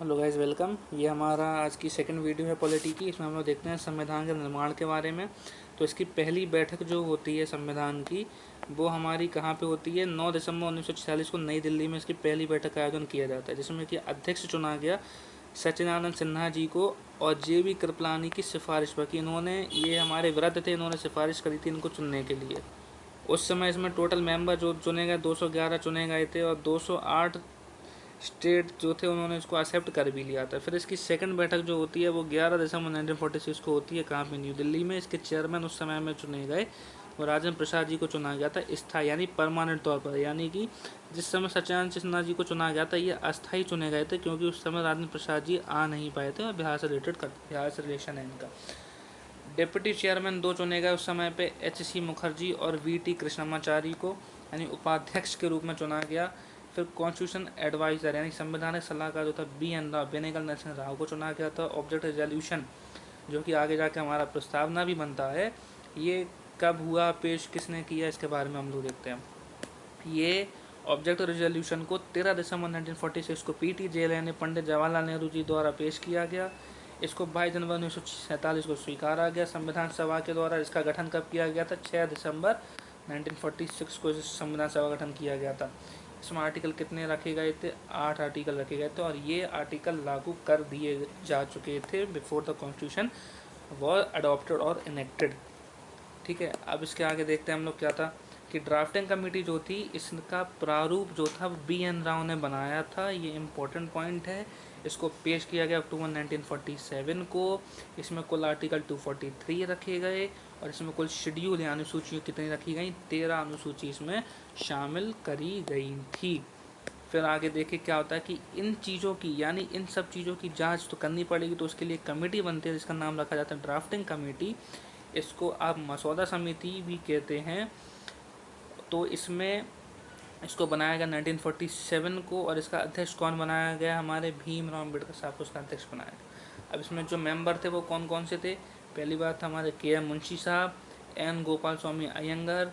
Hello guys, welcome. ये हमारा आज की सेकंड वीडियो है पॉलिटी की। इसमें हम लोग देखते हैं संविधान के निर्माण के बारे में। तो इसकी पहली बैठक जो होती है संविधान की, वो हमारी कहाँ पे होती है? 9 दिसंबर 1946 को नई दिल्ली में इसकी पहली बैठक का आयोजन किया जाता है, जिसमें कि अध्यक्ष चुना गया सच्चिदानंद सिन्हा जी को और JB कृपलानी की सिफारिश पर। कि इन्होंने, ये हमारे वृद्ध थे, इन्होंने सिफारिश करी थी इनको चुनने के लिए। उस समय इसमें टोटल मेंबर जो चुने गए 211 चुने गए थे, और 208 स्टेट जो थे उन्होंने इसको एक्सेप्ट कर भी लिया था। फिर इसकी सेकंड बैठक जो होती है वो 11 दिसंबर 1946 को होती है। कहाँ पे? न्यू दिल्ली में। इसके चेयरमैन उस समय में चुने गए और राजेंद्र प्रसाद जी को चुना गया था स्थायी यानी परमानेंट तौर पर। यानी कि जिस समय सच्चिदानंद सिन्हा जी को चुना गया था, ये अस्थायी चुने गए थे, क्योंकि उस समय राजेंद्र प्रसाद जी आ नहीं पाए थे और बिहार से बिहार से रिलेशन है इनका। डिप्टी चेयरमैन 2 चुने गए उस समय पे, HC मुखर्जी और VT कृष्णमाचारी को यानी उपाध्यक्ष के रूप में चुना गया। फिर कॉन्स्टिट्यूशन एडवाइजर यानी संवैधानिक सलाहकार जो था BN राव, बेनेगल नरसिंह राव को चुना गया था। ऑब्जेक्ट रेजोल्यूशन, जो कि आगे जाके हमारा प्रस्तावना भी बनता है, ये कब हुआ, पेश किसने किया, इसके बारे में हम लोग देखते हैं। ये ऑब्जेक्ट रेजोल्यूशन को 13 दिसंबर 1946 को PT जेल यानी पंडित जवाहरलाल नेहरू जी द्वारा पेश किया गया। इसको 22 जनवरी 1947 को स्वीकारा गया संविधान सभा के द्वारा। इसका गठन कब किया गया था? 6 दिसंबर 1946 को इस संविधान सभा का गठन किया गया था। इसमें आर्टिकल कितने रखे गए थे? 8 आर्टिकल रखे गए थे, और ये आर्टिकल लागू कर दिए जा चुके थे before the constitution was adopted और इनेक्टेड। ठीक है, अब इसके आगे देखते हैं हम लोग क्या था कि ड्राफ्टिंग कमेटी जो थी, इसका प्रारूप जो था BN राव ने बनाया था। ये इम्पोर्टेंट पॉइंट है। इसको पेश किया गया अक्टूबर 1947 को। इसमें कुल आर्टिकल 243 रखे गए, और इसमें कुल शेड्यूल या अनुसूची कितनी रखी गई? 13 अनुसूची इसमें शामिल करी गई थी। फिर आगे देखे क्या होता है कि इन चीज़ों की यानी इन सब चीज़ों की जांच तो करनी पड़ेगी, तो उसके लिए कमेटी बनती है जिसका नाम रखा जाता है ड्राफ्टिंग कमेटी। इसको आप मसौदा समिति भी कहते हैं। तो इसमें इसको बनाया गया 1947 को, और इसका अध्यक्ष कौन बनाया गया? हमारे भीमराव अम्बेडकर साहब को इसका अध्यक्ष बनाया गया। अब इसमें जो मेंबर थे वो कौन कौन से थे? पहली बात हमारे KM मुंशी साहब, N गोपाल स्वामी अयंगर,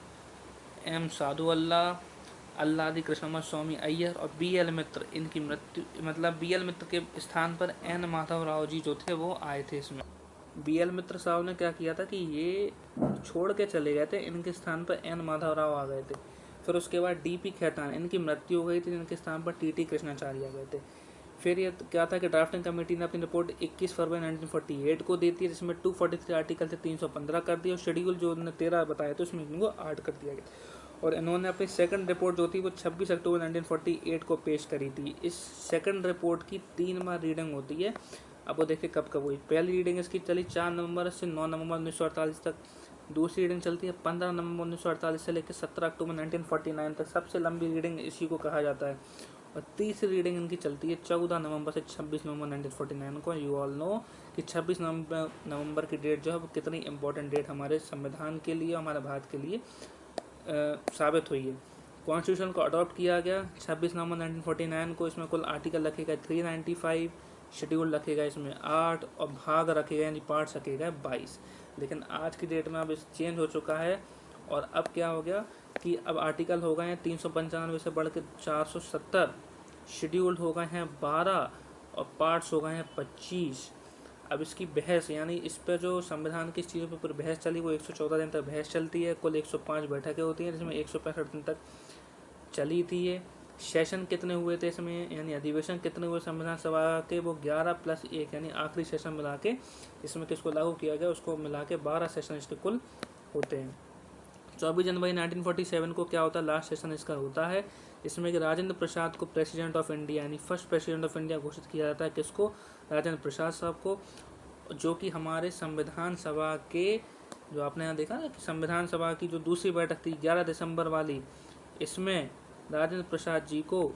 M साधु अल्लादी कृष्णमत स्वामी अय्यर और BL मित्र। इनकी मृत्यु मतलब BL मित्र के स्थान पर N माधव राव जी जो थे वो आए थे इसमें। BL मित्र साहब ने क्या किया था कि ये छोड़ के चले गए थे, इनके स्थान पर N माधव राव आ गए थे। फिर उसके बाद DP खेतान, इनकी मृत्यु हो गई थी, इनके स्थान पर TT कृष्णाचार्य आ गए थे। फिर ये क्या था कि ड्राफ्टिंग कमेटी ने अपनी रिपोर्ट 21 फरवरी 1948 को दी थी, जिसमें 243 आर्टिकल से 315 कर दिया, और शेड्यूल जो उन्होंने 13 बताया तो उसमें इनको 8 कर दिया गया। और इन्होंने अपनी सेकंड रिपोर्ट जो थी वो 26 अक्टूबर 1948 को पेश करी थी। इस सेकंड रिपोर्ट की 3 बार रीडिंग होती है। अब वो देखिए कब कब हुई। पहली रीडिंग इसकी चली 4 नवंबर से 9 नवंबर 1948 तक। दूसरी रीडिंग चलती है 15 नवंबर 1948 से लेकर 17 अक्टूबर 1949 तक। सबसे लंबी रीडिंग इसी को कहा जाता है। और तीसरी रीडिंग इनकी चलती है 14 नवंबर से 26 नवंबर 1949 को। यू ऑल नो कि 26 नवंबर की डेट जो है वो कितनी इंपॉर्टेंट डेट हमारे संविधान के लिए, हमारे भारत के लिए साबित हुई है। कॉन्स्टिट्यूशन को अडॉप्ट किया गया 26 नवंबर 1949 को। इसमें कुल आर्टिकल रखे गए 395, शेड्यूल रखे गए इसमें 8, और भाग रखे गए यानी पार्ट्स रखे गए 22। लेकिन आज की डेट में अब इस चेंज हो चुका है, और अब क्या हो गया कि अब आर्टिकल हो गए हैं 395 से बढ़ के 470, शेड्यूल्ड हो गए हैं 12, और पार्ट्स हो गए हैं 25। अब इसकी बहस यानी इस पर जो संविधान की चीज़ों पर बहस चली वो 114 दिन तक बहस चलती है। कुल 105 बैठकें होती हैं, जिसमें 165 दिन तक चली थी ये। सेशन कितने हुए थे इसमें यानी अधिवेशन कितने हुए संविधान सभा के? वो 11 + 1 यानी आखिरी सेशन मिला के इसमें किसको लागू किया गया उसको मिला के 12 सेशन इसके कुल होते हैं। 24 जनवरी 1947 को क्या होता है? लास्ट सेशन इसका होता है। इसमें कि राजेंद्र प्रसाद को प्रेसिडेंट ऑफ इंडिया यानी फर्स्ट प्रेसिडेंट ऑफ इंडिया घोषित किया जाता है। किसको? राजेंद्र प्रसाद साहब को, जो कि हमारे संविधान सभा के, जो आपने यहाँ देखा ना कि संविधान सभा की जो दूसरी बैठक थी 11 दिसंबर वाली, इसमें राजेंद्र प्रसाद जी को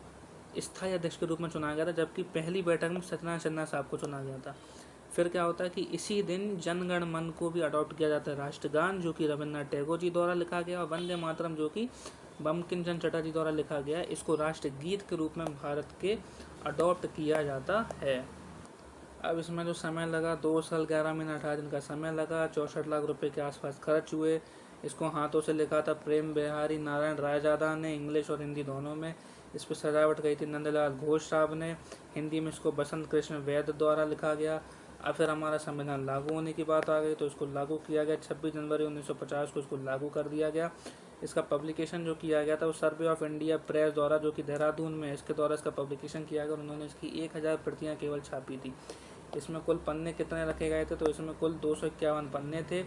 स्थायी अध्यक्ष के रूप में चुना गया था, जबकि पहली बैठक में सत्यनारायण सिन्हा साहब को चुना गया था। फिर क्या होता है कि इसी दिन जनगण मन को भी अडॉप्ट किया जाता है, राष्ट्रगान जो कि रविन्द्रनाथ टैगोर जी द्वारा लिखा गया, और वंदे मातरम जो कि बंकिम चंद्र चटर्जी द्वारा लिखा गया है, इसको राष्ट्रगीत के रूप में भारत के अडॉप्ट किया जाता है। अब इसमें जो समय लगा 2 साल 11 महीने 18 दिन का समय लगा। 64 लाख रुपए के आसपास खर्च हुए। इसको हाथों से लिखा था प्रेम बिहारी नारायण रायजादा ने, इंग्लिश और हिंदी दोनों में। इस पर सजावट की थी नंदलाल घोष साहब ने। हिंदी में इसको बसंत कृष्ण वैद्य द्वारा लिखा गया। अब फिर हमारा संविधान लागू होने की बात आ गई तो इसको लागू किया गया 26 जनवरी 1950 को इसको लागू कर दिया गया। इसका पब्लिकेशन जो किया गया था वो सर्वे ऑफ इंडिया प्रेस द्वारा, जो कि देहरादून में, इसके द्वारा इसका पब्लिकेशन किया गया और उन्होंने इसकी 1000 प्रतियाँ केवल छापी थी। इसमें कुल पन्ने कितने रखे गए थे तो इसमें कुल 251 पन्ने थे।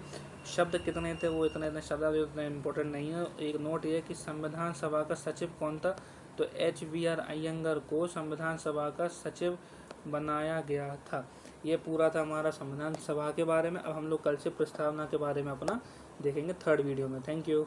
शब्द कितने थे वो इतने शब्द उतने इम्पोर्टेंट नहीं है। एक नोट ये कि संविधान सभा का सचिव कौन था, तो HBR अय्यंगार को संविधान सभा का सचिव बनाया गया था। ये पूरा था हमारा संविधान सभा के बारे में। अब हम लोग कल से प्रस्तावना के बारे में अपना देखेंगे 3rd वीडियो में। Thank you.